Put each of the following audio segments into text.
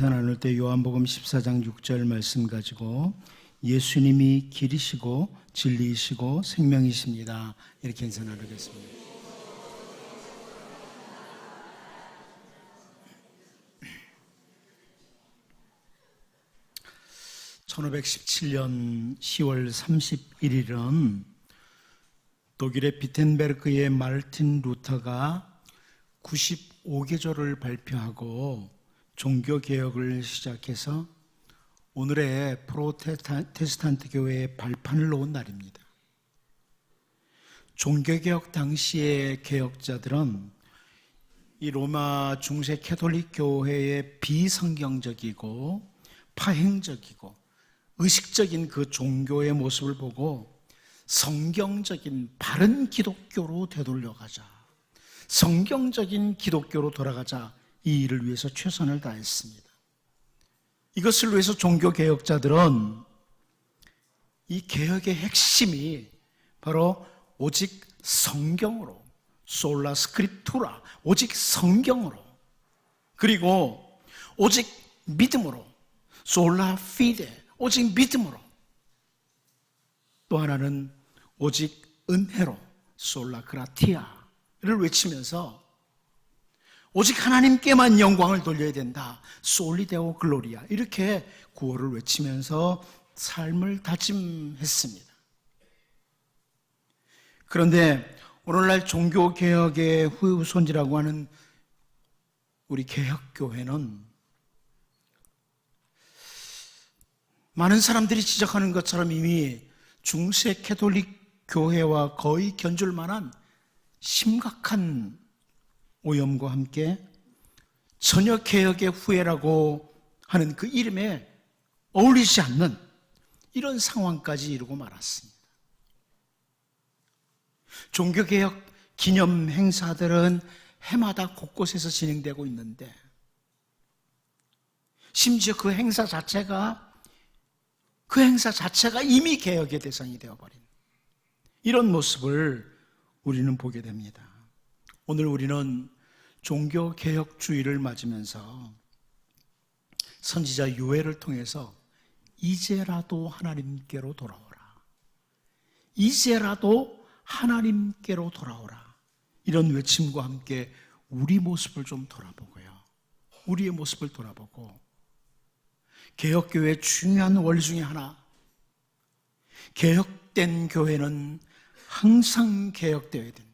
나눌 때 요한복음 14장 6절 말씀 가지고 예수님이 길이시고 진리이시고 생명이십니다. 이렇게 인사 나누겠습니다. (1517년 10월 31일은) 독일의 비텐베르크의 마르틴 루터가 95개조를 발표하고 종교개혁을 시작해서 오늘의 프로테스탄트 교회의 발판을 놓은 날입니다. 종교개혁 당시의 개혁자들은 이 로마 중세 캐톨릭 교회의 비성경적이고 파행적이고 의식적인 그 종교의 모습을 보고 성경적인 바른 기독교로 되돌려가자, 성경적인 기독교로 돌아가자, 이 일을 위해서 최선을 다했습니다. 이것을 위해서 종교개혁자들은 이 개혁의 핵심이 바로 오직 성경으로, 솔라 스크립투라, 오직 성경으로, 그리고 오직 믿음으로, 솔라 피데, 오직 믿음으로, 또 하나는 오직 은혜로, 솔라 그라티아를 외치면서 오직 하나님께만 영광을 돌려야 된다, 솔리데오 글로리아, 이렇게 구호를 외치면서 삶을 다짐했습니다. 그런데 오늘날 종교개혁의 후손이라고 하는 우리 개혁교회는 많은 사람들이 지적하는 것처럼 이미 중세 캐톨릭 교회와 거의 견줄 만한 심각한 오염과 함께 전혀 개혁의 후예라고 하는 그 이름에 어울리지 않는 이런 상황까지 이루고 말았습니다. 종교개혁 기념 행사들은 해마다 곳곳에서 진행되고 있는데, 심지어 그 행사 자체가 이미 개혁의 대상이 되어버린 이런 모습을 우리는 보게 됩니다. 오늘 우리는 종교개혁주의를 맞으면서 선지자 요엘을 통해서 이제라도 하나님께로 돌아오라, 이제라도 하나님께로 돌아오라, 이런 외침과 함께 우리 모습을 좀 돌아보고요, 우리의 모습을 돌아보고 개혁교회의 중요한 원리 중에 하나, 개혁된 교회는 항상 개혁되어야 된다,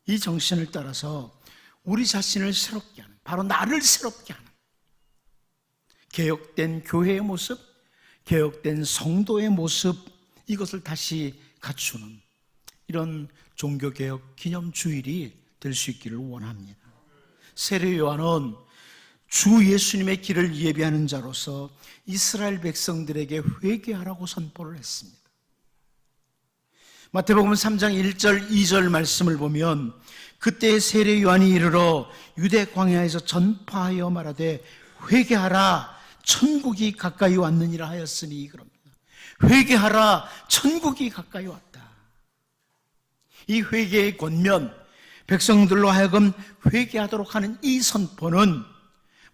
이 정신을 따라서 우리 자신을 새롭게 하는, 바로 나를 새롭게 하는 개혁된 교회의 모습, 개혁된 성도의 모습, 이것을 다시 갖추는 이런 종교개혁 기념주일이 될 수 있기를 원합니다. 세례 요한은 주 예수님의 길을 예비하는 자로서 이스라엘 백성들에게 회개하라고 선포를 했습니다. 마태복음 3장 1절 2절 말씀을 보면 그때 세례 요한이 이르러 유대 광야에서 전파하여 말하되 회개하라, 천국이 가까이 왔느니라 하였으니, 그럽니다. 회개하라, 천국이 가까이 왔다. 이 회개의 권면, 백성들로 하여금 회개하도록 하는 이 선포는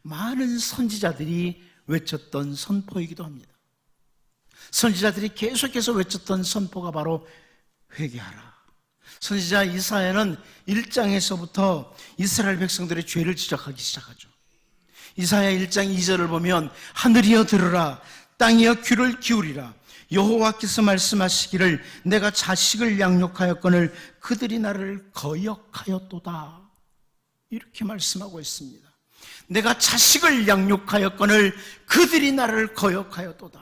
많은 선지자들이 외쳤던 선포이기도 합니다. 선지자들이 계속해서 외쳤던 선포가 바로 회개하라. 선지자 이사야는 1장에서부터 이스라엘 백성들의 죄를 지적하기 시작하죠. 이사야 1장 2절을 보면 하늘이여 들으라, 땅이여 귀를 기울이라, 여호와께서 말씀하시기를 내가 자식을 양육하였거늘 그들이 나를 거역하였도다, 이렇게 말씀하고 있습니다. 내가 자식을 양육하였거늘 그들이 나를 거역하였도다.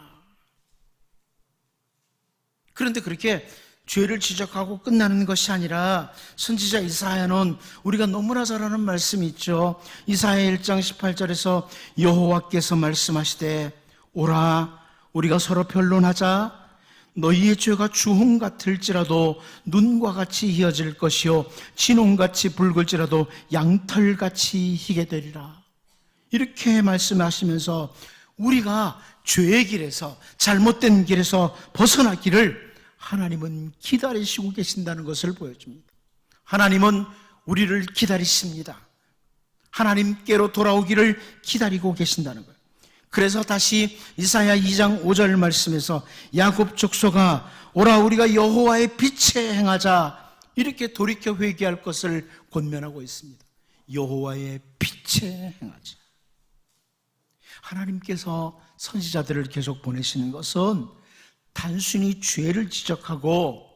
그런데 그렇게 죄를 지적하고 끝나는 것이 아니라 선지자 이사야는 우리가 너무나 잘 아는 말씀이 있죠. 이사야 1장 18절에서 여호와께서 말씀하시되 오라, 우리가 서로 변론하자. 너희의 죄가 주홍 같을지라도 눈과 같이 희어질 것이요 진홍같이 붉을지라도 양털같이 희게 되리라. 이렇게 말씀하시면서 우리가 죄의 길에서, 잘못된 길에서 벗어나기를 하나님은 기다리시고 계신다는 것을 보여줍니다. 하나님은 우리를 기다리십니다. 하나님께로 돌아오기를 기다리고 계신다는 거예요. 그래서 다시 이사야 2장 5절 말씀에서 야곱 족속아 오라 우리가 여호와의 빛에 행하자 이렇게 돌이켜 회개할 것을 권면하고 있습니다. 여호와의 빛에 행하자. 하나님께서 선지자들을 계속 보내시는 것은 단순히 죄를 지적하고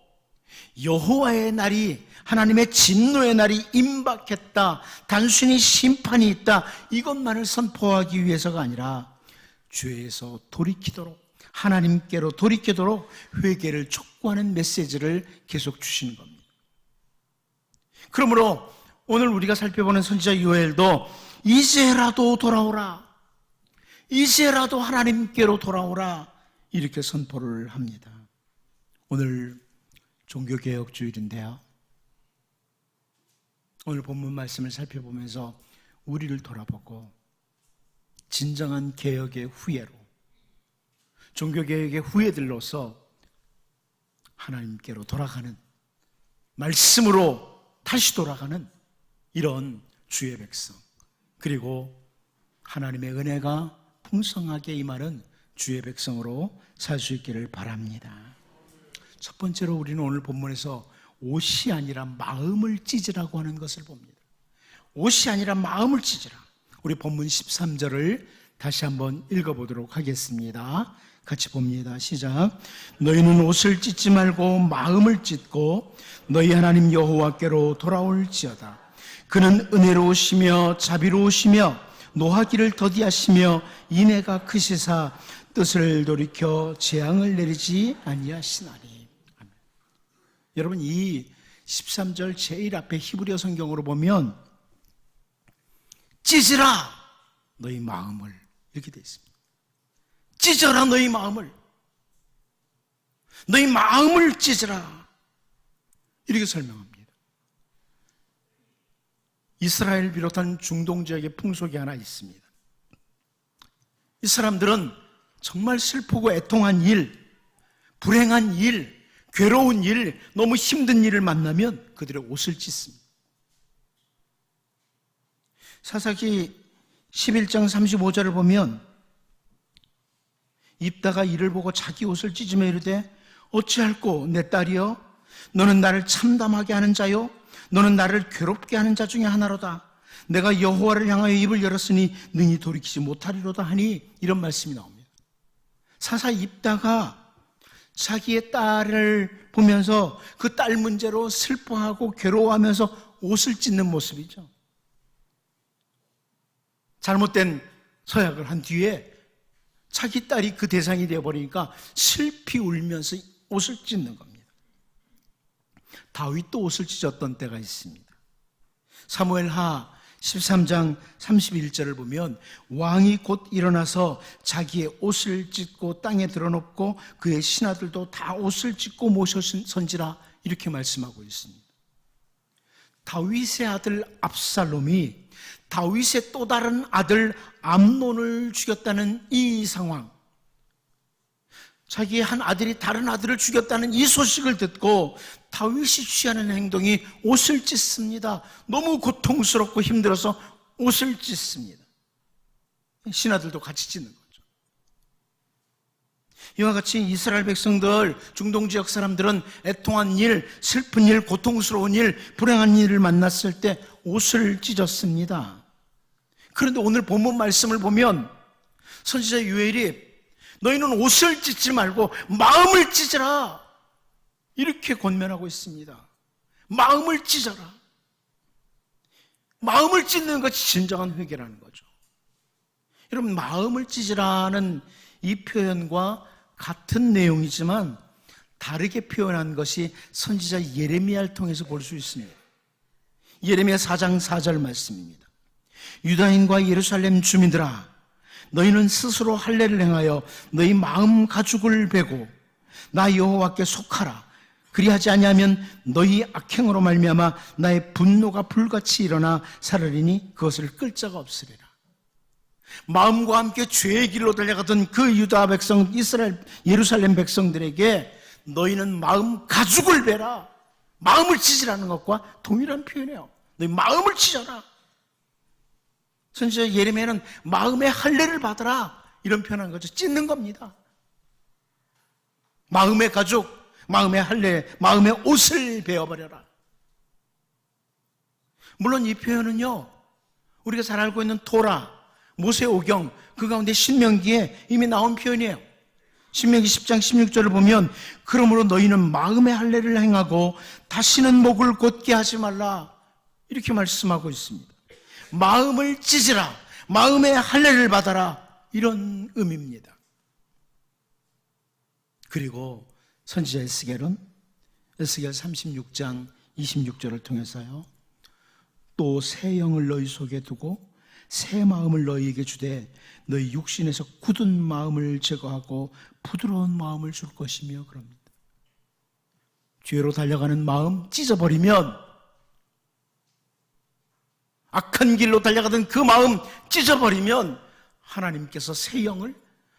여호와의 날이, 하나님의 진노의 날이 임박했다, 단순히 심판이 있다, 이것만을 선포하기 위해서가 아니라 죄에서 돌이키도록, 하나님께로 돌이키도록 회개를 촉구하는 메시지를 계속 주시는 겁니다. 그러므로 오늘 우리가 살펴보는 선지자 요엘도 이제라도 돌아오라, 이제라도 하나님께로 돌아오라 이렇게 선포를 합니다. 오늘 종교개혁주일인데요, 오늘 본문 말씀을 살펴보면서 우리를 돌아보고 진정한 개혁의 후예로, 종교개혁의 후예들로서 하나님께로 돌아가는, 말씀으로 다시 돌아가는 이런 주의 백성, 그리고 하나님의 은혜가 풍성하게 임하는 주의 백성으로 살 수 있기를 바랍니다. 첫 번째로 우리는 오늘 본문에서 옷이 아니라 마음을 찢으라고 하는 것을 봅니다. 옷이 아니라 마음을 찢으라. 우리 본문 13절을 다시 한번 읽어보도록 하겠습니다. 같이 봅니다. 시작. 너희는 옷을 찢지 말고 마음을 찢고 너희 하나님 여호와께로 돌아올지어다. 그는 은혜로우시며 자비로우시며 노하기를 더디하시며 인애가 크시사 뜻을 돌이켜 재앙을 내리지 아니하시나니. 아멘. 여러분, 이 13절 제일 앞에 히브리어 성경으로 보면 찢으라 너희 마음을 이렇게 되어 있습니다. 찢어라 너희 마음을, 너희 마음을 찢으라 이렇게 설명합니다. 이스라엘 비롯한 중동 지역의 풍속이 하나 있습니다. 이 사람들은 정말 슬프고 애통한 일, 불행한 일, 괴로운 일, 너무 힘든 일을 만나면 그들의 옷을 찢습니다. 사사기 11장 35절을 보면 입다가 이를 보고 자기 옷을 찢으며 이르되 어찌할꼬 내 딸이여 너는 나를 참담하게 하는 자요 너는 나를 괴롭게 하는 자 중에 하나로다. 내가 여호와를 향하여 입을 열었으니 능히 돌이키지 못하리로다 하니 이런 말씀이 나옵니다. 사사 입다가 자기의 딸을 보면서 그 딸 문제로 슬퍼하고 괴로워하면서 옷을 찢는 모습이죠. 잘못된 서약을 한 뒤에 자기 딸이 그 대상이 되어버리니까 슬피 울면서 옷을 찢는 겁니다. 다윗도 옷을 찢었던 때가 있습니다. 사무엘하 13장 31절을 보면 왕이 곧 일어나서 자기의 옷을 찢고 땅에 드러놓고 그의 신하들도 다 옷을 찢고 모셔선지라 이렇게 말씀하고 있습니다. 다윗의 아들 압살롬이 다윗의 또 다른 아들 암논을 죽였다는 이 상황, 자기의 한 아들이 다른 아들을 죽였다는 이 소식을 듣고 다윗이 취하는 행동이 옷을 찢습니다. 너무 고통스럽고 힘들어서 옷을 찢습니다. 신하들도 같이 찢는 거죠. 이와 같이 이스라엘 백성들, 중동 지역 사람들은 애통한 일, 슬픈 일, 고통스러운 일, 불행한 일을 만났을 때 옷을 찢었습니다. 그런데 오늘 본문 말씀을 보면 선지자 요엘이 너희는 옷을 찢지 말고 마음을 찢으라 이렇게 권면하고 있습니다. 마음을 찢어라. 마음을 찢는 것이 진정한 회개라는 거죠. 여러분, 마음을 찢으라는 이 표현과 같은 내용이지만 다르게 표현한 것이 선지자 예레미야를 통해서 볼 수 있습니다. 예레미야 4장 4절 말씀입니다. 유다인과 예루살렘 주민들아, 너희는 스스로 할례를 행하여 너희 마음 가죽을 베고 나 여호와께 속하라. 그리하지 아니하면 너희 악행으로 말미암아 나의 분노가 불같이 일어나 사르리니 그것을 끌 자가 없으리라. 마음과 함께 죄의 길로 달려가던 그 유다 백성, 이스라엘 예루살렘 백성들에게 너희는 마음 가죽을 베라, 마음을 찢으라는 것과 동일한 표현이에요. 너희 마음을 찢어라. 선지자 예레미야는 마음의 할례를 받아라 이런 표현한 거죠. 찢는 겁니다. 마음의 가죽, 마음의 할례, 마음의 옷을 베어버려라. 물론 이 표현은요, 우리가 잘 알고 있는 토라, 모세오경, 그 가운데 신명기에 이미 나온 표현이에요. 신명기 10장 16절을 보면 그러므로 너희는 마음의 할례를 행하고 다시는 목을 곧게 하지 말라 이렇게 말씀하고 있습니다. 마음을 찢으라, 마음의 할례를 받아라 이런 의미입니다. 그리고 선지자 에스겔은 에스겔 36장 26절을 통해서요, 또 새 영을 너희 속에 두고 새 마음을 너희에게 주되 너희 육신에서 굳은 마음을 제거하고 부드러운 마음을 줄 것이며 그럽니다. 죄로 달려가는 마음 찢어버리면, 악한 길로 달려가던 그 마음 찢어버리면 하나님께서 새 영을,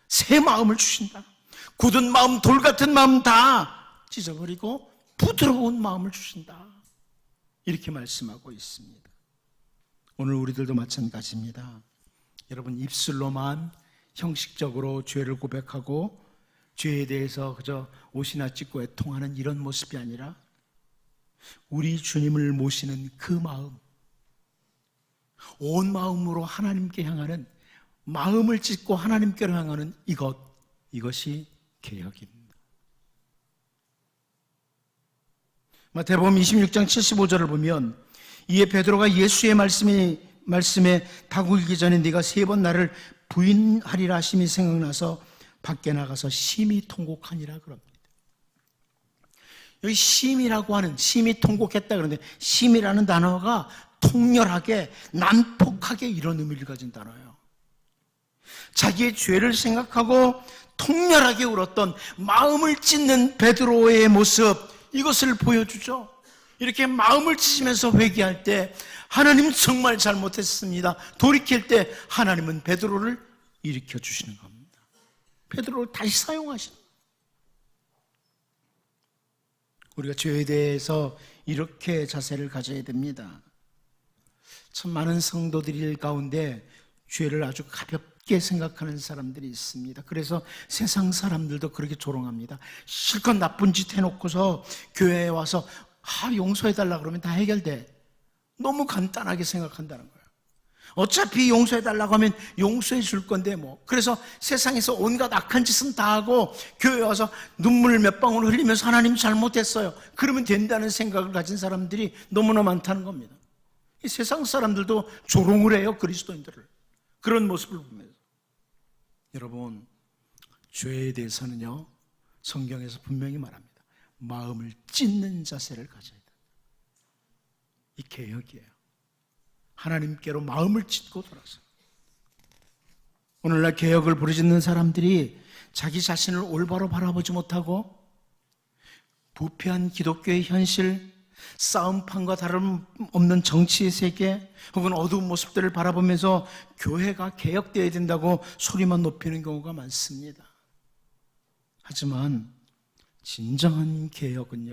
새 마음을 주신다. 굳은 마음, 돌 같은 마음 다 찢어버리고 부드러운 마음을 주신다. 이렇게 말씀하고 있습니다. 오늘 우리들도 마찬가지입니다. 여러분, 입술로만 형식적으로 죄를 고백하고 죄에 대해서 그저 옷이나 찢고 애통하는 이런 모습이 아니라 우리 주님을 모시는 그 마음, 온 마음으로 하나님께 향하는, 마음을 찢고 하나님께로 향하는 이것이 개혁입니다. 마태복음 26장 75절을 보면 이에 베드로가 예수의 말씀에 다구기 전에 네가 3번 나를 부인하리라 하심이 생각나서 밖에 나가서 심히 통곡하니라 그럽니다. 여기 심이라고 하는, 심히 통곡했다 그러는데 심이라는 단어가 통렬하게, 난폭하게 이런 의미를 가진 단어예요. 자기의 죄를 생각하고 통렬하게 울었던 마음을 찢는 베드로의 모습, 이것을 보여주죠. 이렇게 마음을 찢으면서 회개할 때 하나님 정말 잘못했습니다. 돌이킬 때 하나님은 베드로를 일으켜 주시는 겁니다. 베드로를 다시 사용하시는 겁니다. 우리가 죄에 대해서 이렇게 자세를 가져야 됩니다. 참 많은 성도들 가운데 죄를 아주 가볍게 생각하는 사람들이 있습니다. 그래서 세상 사람들도 그렇게 조롱합니다. 실컷 나쁜 짓 해놓고서 교회에 와서 용서해달라 그러면 다 해결돼. 너무 간단하게 생각한다는 거예요. 어차피 용서해달라고 하면 용서해 줄 건데 뭐. 그래서 세상에서 온갖 악한 짓은 다 하고 교회에 와서 눈물 몇 방울 흘리면서 하나님 잘못했어요, 그러면 된다는 생각을 가진 사람들이 너무나 많다는 겁니다. 이 세상 사람들도 조롱을 해요, 그리스도인들을. 그런 모습을 보면서. 여러분, 죄에 대해서는요, 성경에서 분명히 말합니다. 마음을 찢는 자세를 가져야 돼요. 이 개혁이에요. 하나님께로 마음을 찢고 돌아서. 오늘날 개혁을 부르짖는 사람들이 자기 자신을 올바로 바라보지 못하고 부패한 기독교의 현실, 싸움판과 다름없는 정치의 세계 혹은 어두운 모습들을 바라보면서 교회가 개혁되어야 된다고 소리만 높이는 경우가 많습니다. 하지만 진정한 개혁은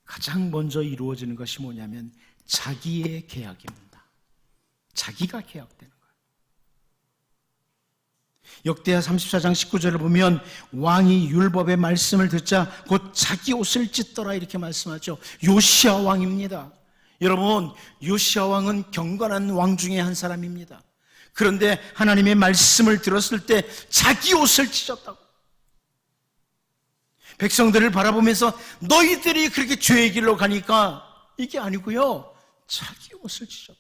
가장 먼저 이루어지는 것이 뭐냐면 자기의 개혁입니다. 자기가 개혁되는 거예요. 역대하 34장 19절을 보면 왕이 율법의 말씀을 듣자 곧 자기 옷을 찢더라 이렇게 말씀하죠. 요시야 왕입니다. 여러분, 요시야 왕은 경건한 왕 중에 한 사람입니다. 그런데 하나님의 말씀을 들었을 때 자기 옷을 찢었다고. 백성들을 바라보면서 너희들이 그렇게 죄의 길로 가니까 이게 아니고요, 자기 옷을 찢었다.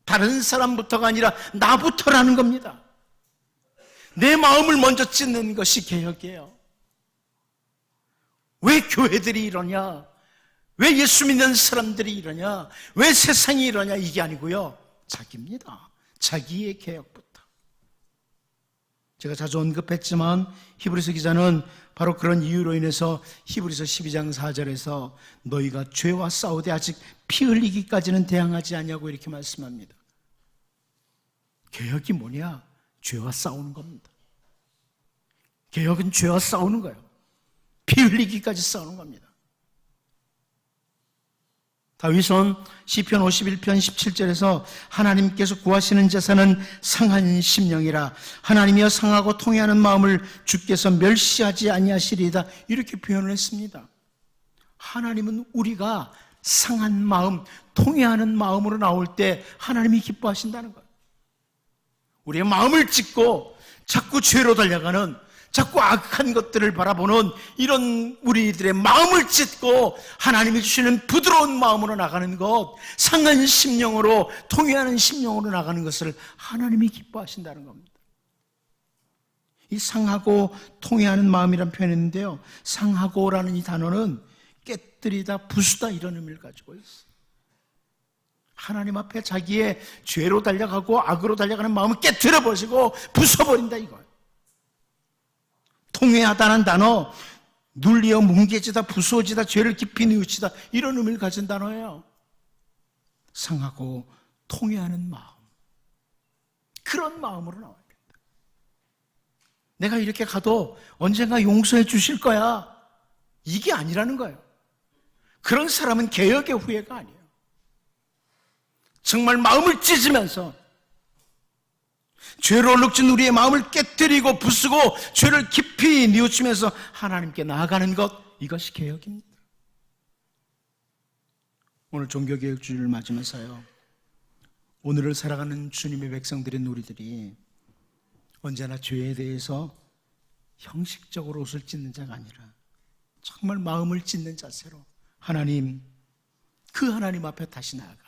다른 사람부터가 아니라 나부터라는 겁니다. 내 마음을 먼저 찢는 것이 개혁이에요. 왜 교회들이 이러냐, 왜 예수 믿는 사람들이 이러냐, 왜 세상이 이러냐, 이게 아니고요, 자기입니다. 자기의 개혁부터. 제가 자주 언급했지만 히브리서 기자는 바로 그런 이유로 인해서 히브리서 12장 4절에서 너희가 죄와 싸우되 아직 피 흘리기까지는 대항하지 않냐고 이렇게 말씀합니다. 개혁이 뭐냐? 죄와 싸우는 겁니다. 개혁은 죄와 싸우는 거예요. 피 흘리기까지 싸우는 겁니다. 다윗은 시편 51편 17절에서 하나님께서 구하시는 제사는 상한 심령이라 하나님이여 상하고 통회하는 마음을 주께서 멸시하지 아니하시리이다 이렇게 표현을 했습니다. 하나님은 우리가 상한 마음, 통회하는 마음으로 나올 때 하나님이 기뻐하신다는 거예요. 우리의 마음을 찢고 자꾸 죄로 달려가는, 자꾸 악한 것들을 바라보는 이런 우리들의 마음을 찢고 하나님이 주시는 부드러운 마음으로 나가는 것, 상한 심령으로, 통회하는 심령으로 나가는 것을 하나님이 기뻐하신다는 겁니다. 이 상하고 통회하는 마음이라는 표현인데요, 상하고라는 이 단어는 깨뜨리다, 부수다 이런 의미를 가지고 있어요. 하나님 앞에 자기의 죄로 달려가고 악으로 달려가는 마음을 깨뜨려 버리고 부숴버린다 이거예요. 통회하다는 단어, 눌리어 뭉개지다, 부수어지다, 죄를 깊이 뉘우치다 이런 의미를 가진 단어예요. 상하고 통회하는 마음, 그런 마음으로 나와야 된다. 내가 이렇게 가도 언젠가 용서해 주실 거야, 이게 아니라는 거예요. 그런 사람은 개혁의 후예가 아니에요. 정말 마음을 찢으면서 죄로 얼룩진 우리의 마음을 깨뜨리고 부수고 죄를 깊이 뉘우치면서 하나님께 나아가는 것, 이것이 개혁입니다. 오늘 종교개혁주의를 맞으면서요, 오늘을 살아가는 주님의 백성들인 우리들이 언제나 죄에 대해서 형식적으로 옷을 찢는 자가 아니라 정말 마음을 찢는 자세로 하나님, 그 하나님 앞에 다시 나아가는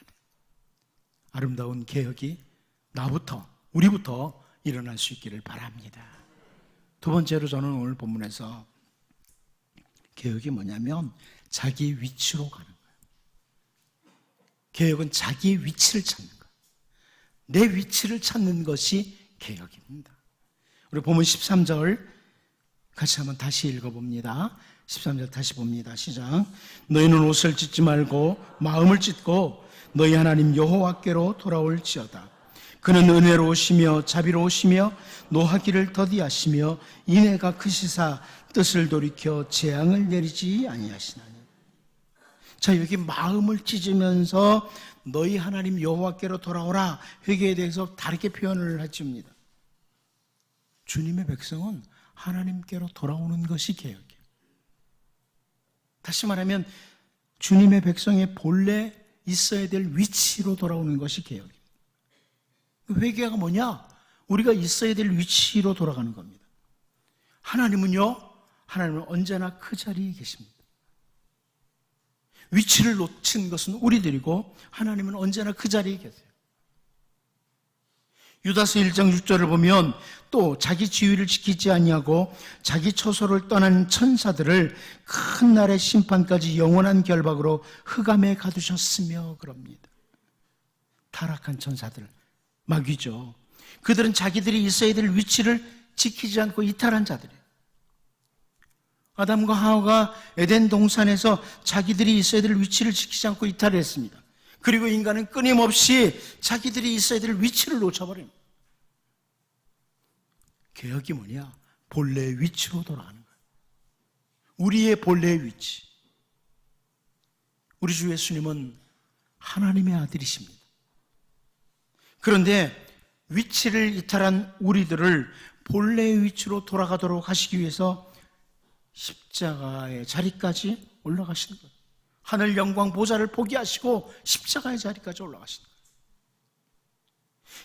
아름다운 개혁이 나부터, 우리부터 일어날 수 있기를 바랍니다. 두 번째로 저는 오늘 본문에서 개혁이 뭐냐면 자기 위치로 가는 거예요. 개혁은 자기 위치를 찾는 거예요. 내 위치를 찾는 것이 개혁입니다. 우리 본문 13절 같이 한번 다시 읽어봅니다. 13절 다시 봅니다. 시작. 너희는 옷을 찢지 말고 마음을 찢고 너희 하나님 여호와께로 돌아올지어다. 그는 은혜로우시며 자비로우시며 노하기를 더디하시며 인애가 크시사 뜻을 돌이켜 재앙을 내리지 아니하시나니. 자, 여기 마음을 찢으면서 너희 하나님 여호와께로 돌아오라, 회개에 대해서 다르게 표현을 해줍니다. 주님의 백성은 하나님께로 돌아오는 것이 개혁이에요. 다시 말하면 주님의 백성의 본래 있어야 될 위치로 돌아오는 것이 개혁입니다. 회개가 뭐냐? 우리가 있어야 될 위치로 돌아가는 겁니다. 하나님은요, 하나님은 언제나 그 자리에 계십니다. 위치를 놓친 것은 우리들이고 하나님은 언제나 그 자리에 계세요. 유다서 1장 6절을 보면 또 자기 지위를 지키지 아니하고 자기 처소를 떠난 천사들을 큰 날의 심판까지 영원한 결박으로 흑암에 가두셨으며 그럽니다. 타락한 천사들, 마귀죠. 그들은 자기들이 있어야 될 위치를 지키지 않고 이탈한 자들이에요. 아담과 하와가 에덴 동산에서 자기들이 있어야 될 위치를 지키지 않고 이탈했습니다. 그리고 인간은 끊임없이 자기들이 있어야 될 위치를 놓쳐버립니다. 개혁이 뭐냐? 본래의 위치로 돌아가는 거예요. 우리의 본래의 위치. 우리 주 예수님은 하나님의 아들이십니다. 그런데 위치를 이탈한 우리들을 본래의 위치로 돌아가도록 하시기 위해서 십자가의 자리까지 올라가시는 거예요. 하늘 영광 보좌를 포기하시고 십자가의 자리까지 올라가시는 거예요.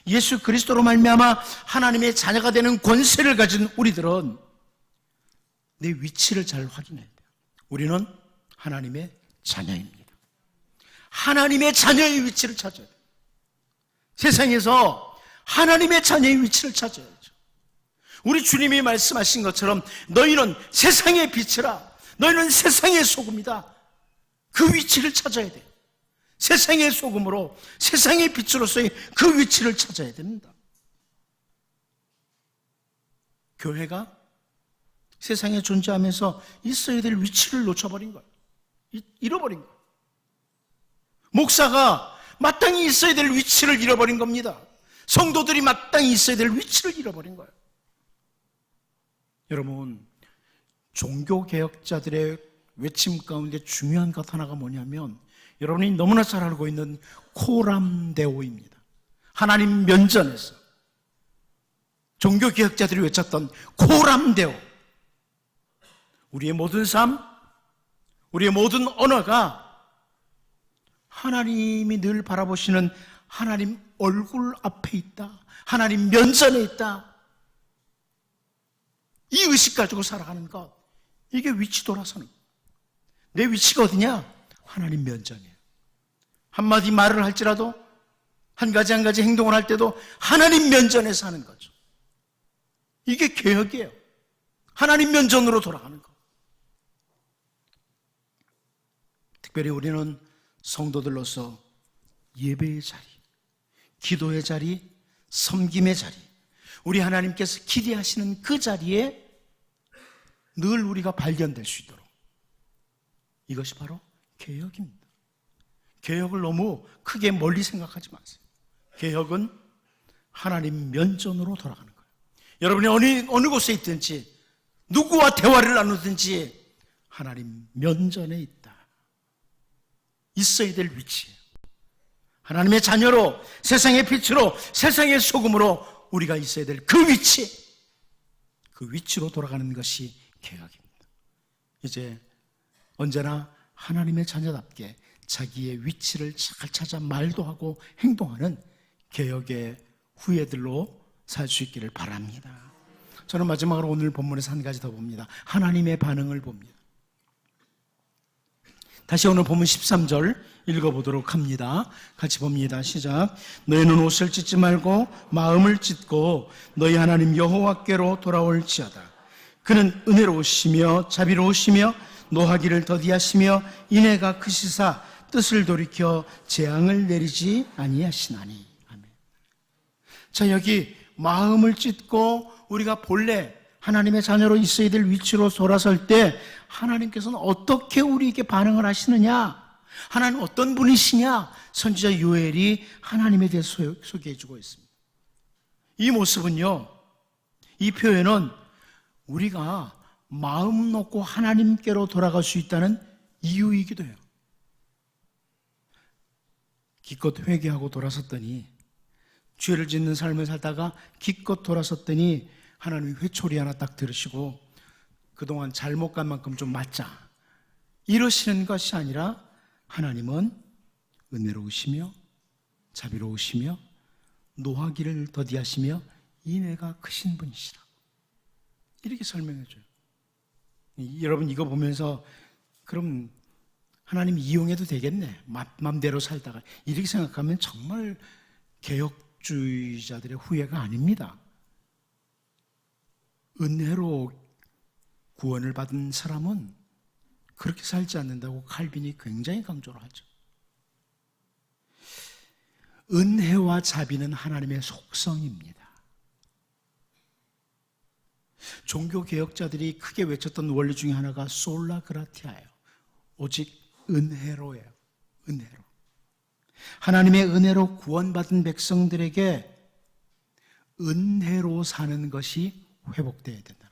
예수 그리스도로 말미암아 하나님의 자녀가 되는 권세를 가진 우리들은 내 위치를 잘 확인해야 돼요. 우리는 하나님의 자녀입니다. 하나님의 자녀의 위치를 찾아야 돼요. 세상에서 하나님의 자녀의 위치를 찾아야죠. 우리 주님이 말씀하신 것처럼 너희는 세상의 빛이라, 너희는 세상의 소금이다. 그 위치를 찾아야 돼요. 세상의 소금으로, 세상의 빛으로서의 그 위치를 찾아야 됩니다. 교회가 세상에 존재하면서 있어야 될 위치를 놓쳐버린 거예요. 잃어버린 거예요. 목사가 마땅히 있어야 될 위치를 잃어버린 겁니다. 성도들이 마땅히 있어야 될 위치를 잃어버린 거예요. 여러분, 종교개혁자들의 외침 가운데 중요한 것 하나가 뭐냐면 여러분이 너무나 잘 알고 있는 코람데오입니다. 하나님 면전에서 종교개혁자들이 외쳤던 코람데오. 우리의 모든 삶, 우리의 모든 언어가 하나님이 늘 바라보시는 하나님 얼굴 앞에 있다. 하나님 면전에 있다. 이 의식 가지고 살아가는 것. 이게 위치 돌아서는 것. 내 위치가 어디냐? 하나님 면전이에요. 한마디 말을 할지라도 한 가지 행동을 할 때도 하나님 면전에 사는 거죠. 이게 개혁이에요. 하나님 면전으로 돌아가는 것. 특별히 우리는 성도들로서 예배의 자리, 기도의 자리, 섬김의 자리, 우리 하나님께서 기대하시는 그 자리에 늘 우리가 발견될 수 있도록, 이것이 바로 개혁입니다. 개혁을 너무 크게 멀리 생각하지 마세요. 개혁은 하나님 면전으로 돌아가는 거예요. 여러분이 어느 곳에 있든지 누구와 대화를 나누든지 하나님 면전에 있다. 있어야 될 위치예요. 하나님의 자녀로, 세상의 빛으로, 세상의 소금으로 우리가 있어야 될 그 위치, 그 위치로 돌아가는 것이 개혁입니다. 이제 언제나 하나님의 자녀답게 자기의 위치를 잘 찾아 말도 하고 행동하는 개혁의 후예들로 살 수 있기를 바랍니다. 저는 마지막으로 오늘 본문에서 한 가지 더 봅니다. 하나님의 반응을 봅니다. 다시 오늘 본문 13절 읽어보도록 합니다. 같이 봅니다. 시작. 너희는 옷을 찢지 말고 마음을 찢고 너희 하나님 여호와께로 돌아올지어다. 그는 은혜로우시며 자비로우시며 노하기를 더디하시며 인애가 크시사 뜻을 돌이켜 재앙을 내리지 아니하시나니. 아멘. 자, 여기 마음을 찢고 우리가 본래 하나님의 자녀로 있어야 될 위치로 돌아설 때 하나님께서는 어떻게 우리에게 반응을 하시느냐, 하나님 어떤 분이시냐, 선지자 요엘이 하나님에 대해서 소개해주고 있습니다. 이 모습은요, 이 표현은 우리가 마음 놓고 하나님께로 돌아갈 수 있다는 이유이기도 해요. 기껏 회개하고 돌아섰더니, 죄를 짓는 삶을 살다가 기껏 돌아섰더니 하나님이 회초리 하나 딱 들으시고 그동안 잘못 간 만큼 좀 맞자, 이러시는 것이 아니라 하나님은 은혜로우시며 자비로우시며 노하기를 더디하시며 인애가 크신 분이시라, 이렇게 설명해줘요. 여러분 이거 보면서 그럼 하나님 이용해도 되겠네, 맘대로 살다가, 이렇게 생각하면 정말 개혁주의자들의 후예가 아닙니다. 은혜로 구원을 받은 사람은 그렇게 살지 않는다고 칼빈이 굉장히 강조를 하죠. 은혜와 자비는 하나님의 속성입니다. 종교개혁자들이 크게 외쳤던 원리 중에 하나가 솔라 그라티아예요. 오직 은혜로예요. 은혜로. 하나님의 은혜로 구원받은 백성들에게 은혜로 사는 것이 회복되어야 된다.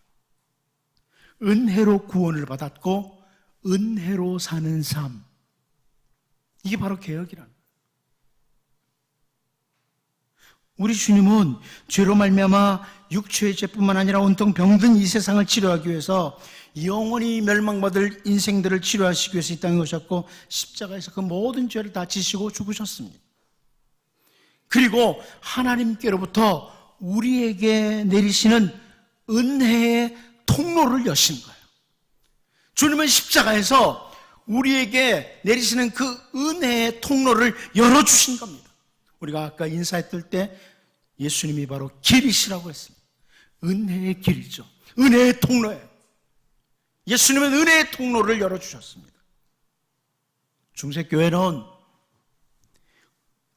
은혜로 구원을 받았고 은혜로 사는 삶, 이게 바로 개혁이라는 거예요. 우리 주님은 죄로 말미암아 육체의 죄뿐만 아니라 온통 병든 이 세상을 치료하기 위해서 영원히 멸망받을 인생들을 치료하시기 위해서 이 땅에 오셨고 십자가에서 그 모든 죄를 다 지시고 죽으셨습니다. 그리고 하나님께로부터 우리에게 내리시는 은혜의 통로를 여신 거예요. 주님은 십자가에서 우리에게 내리시는 그 은혜의 통로를 열어주신 겁니다. 우리가 아까 인사했을 때 예수님이 바로 길이시라고 했습니다. 은혜의 길이죠. 은혜의 통로예요. 예수님은 은혜의 통로를 열어주셨습니다. 중세교회는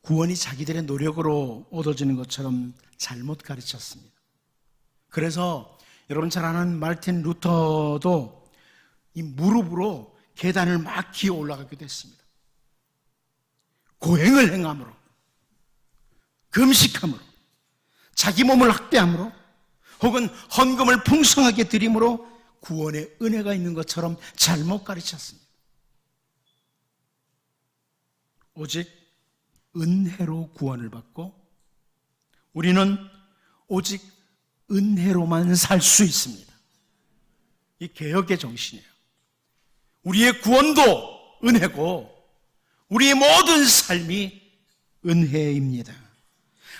구원이 자기들의 노력으로 얻어지는 것처럼 잘못 가르쳤습니다. 그래서 여러분 잘 아는 마르틴 루터도 이 무릎으로 계단을 막 기어 올라가기도 했습니다. 고행을 행함으로, 금식함으로, 자기 몸을 학대함으로, 혹은 헌금을 풍성하게 드림으로 구원의 은혜가 있는 것처럼 잘못 가르쳤습니다. 오직 은혜로 구원을 받고 우리는 오직 은혜로만 살 수 있습니다. 이 개혁의 정신이에요. 우리의 구원도 은혜고 우리의 모든 삶이 은혜입니다.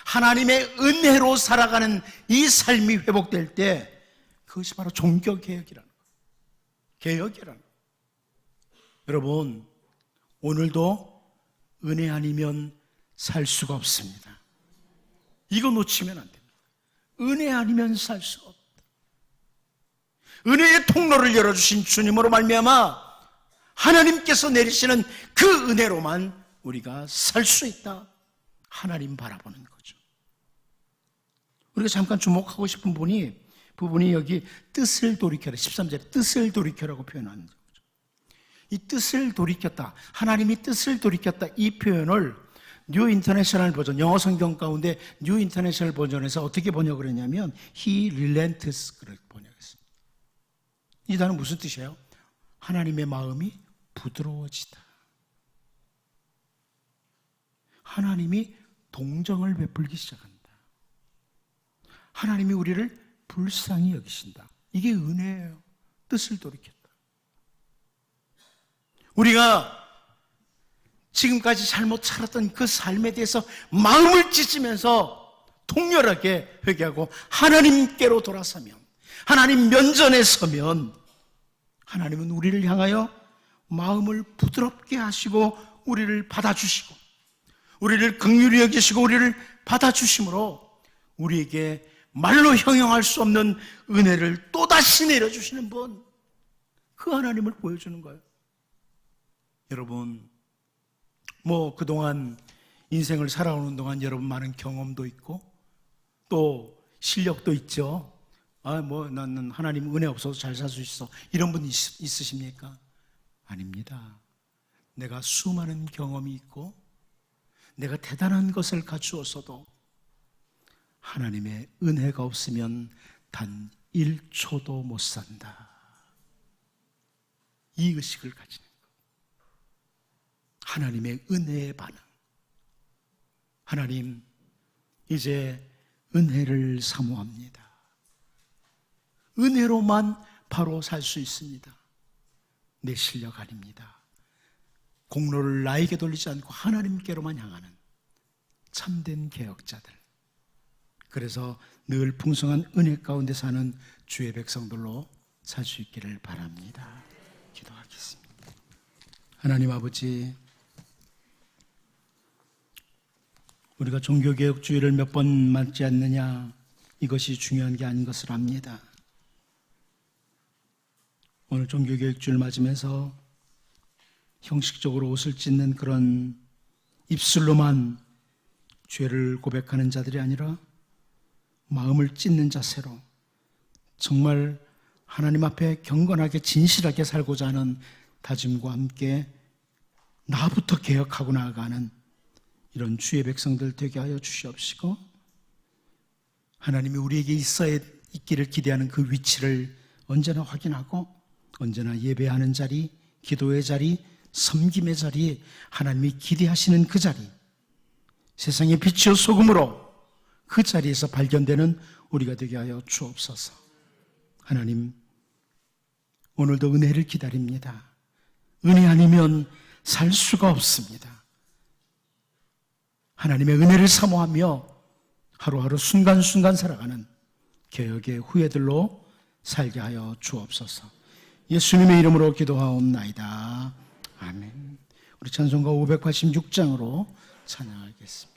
하나님의 은혜로 살아가는 이 삶이 회복될 때 그것이 바로 종교개혁이라는 거예요. 개혁이라는 거예요. 여러분, 오늘도 은혜 아니면 살 수가 없습니다. 이거 놓치면 안 됩니다. 은혜 아니면 살 수가 없다. 은혜의 통로를 열어주신 주님으로 말미암아 하나님께서 내리시는 그 은혜로만 우리가 살 수 있다. 하나님 바라보는 거죠. 우리가 잠깐 주목하고 싶은 부분이 여기 뜻을 돌이켜라. 13절에 뜻을 돌이켜라고 표현하는 거죠. 이 뜻을 돌이켰다. 하나님이 뜻을 돌이켰다. 이 표현을 뉴 인터내셔널 버전, 영어 성경 가운데 뉴 인터내셔널 버전에서 어떻게 번역을 했냐면 He relents 그렇게 번역했습니다. 이 단어는 무슨 뜻이에요? 하나님의 마음이 부드러워지다. 하나님이 동정을 베풀기 시작한다. 하나님이 우리를 불쌍히 여기신다. 이게 은혜예요. 뜻을 돌이켰다. 우리가 지금까지 잘못 살았던 그 삶에 대해서 마음을 찢으면서 통렬하게 회개하고 하나님께로 돌아서면, 하나님 면전에 서면 하나님은 우리를 향하여 마음을 부드럽게 하시고 우리를 받아주시고 우리를 긍휼히 여기시고 우리를 받아주심으로 우리에게 말로 형용할 수 없는 은혜를 또다시 내려주시는 분, 그 하나님을 보여주는 거예요. 여러분, 그동안 인생을 살아오는 동안 여러분 많은 경험도 있고 또 실력도 있죠. 나는 하나님 은혜 없어서 잘 살 수 있어, 이런 분 있으십니까? 아닙니다. 내가 수많은 경험이 있고 내가 대단한 것을 갖추었어도 하나님의 은혜가 없으면 단 1초도 못 산다. 이 의식을 가지는 것. 하나님의 은혜의 반응. 하나님, 이제 은혜를 사모합니다. 은혜로만 바로 살 수 있습니다. 내 실력 아닙니다. 공로를 나에게 돌리지 않고 하나님께로만 향하는 참된 개혁자들. 그래서 늘 풍성한 은혜 가운데 사는 주의 백성들로 살 수 있기를 바랍니다. 기도하겠습니다. 하나님 아버지, 우리가 종교개혁주의를 몇 번 맞지 않느냐, 이것이 중요한 게 아닌 것을 압니다. 오늘 종교개혁주의를 맞으면서 형식적으로 옷을 찢는 그런 입술로만 죄를 고백하는 자들이 아니라 마음을 찢는 자세로 정말 하나님 앞에 경건하게 진실하게 살고자 하는 다짐과 함께 나부터 개혁하고 나아가는 이런 주의 백성들 되게 하여 주시옵시고, 하나님이 우리에게 있기를 기대하는 그 위치를 언제나 확인하고 언제나 예배하는 자리, 기도의 자리, 섬김의 자리, 하나님이 기대하시는 그 자리, 세상의 빛이요 소금으로 그 자리에서 발견되는 우리가 되게 하여 주옵소서. 하나님, 오늘도 은혜를 기다립니다. 은혜 아니면 살 수가 없습니다. 하나님의 은혜를 사모하며 하루하루 순간순간 살아가는 개혁의 후예들로 살게 하여 주옵소서. 예수님의 이름으로 기도하옵나이다. 아멘. 우리 찬송가 586장으로 찬양하겠습니다.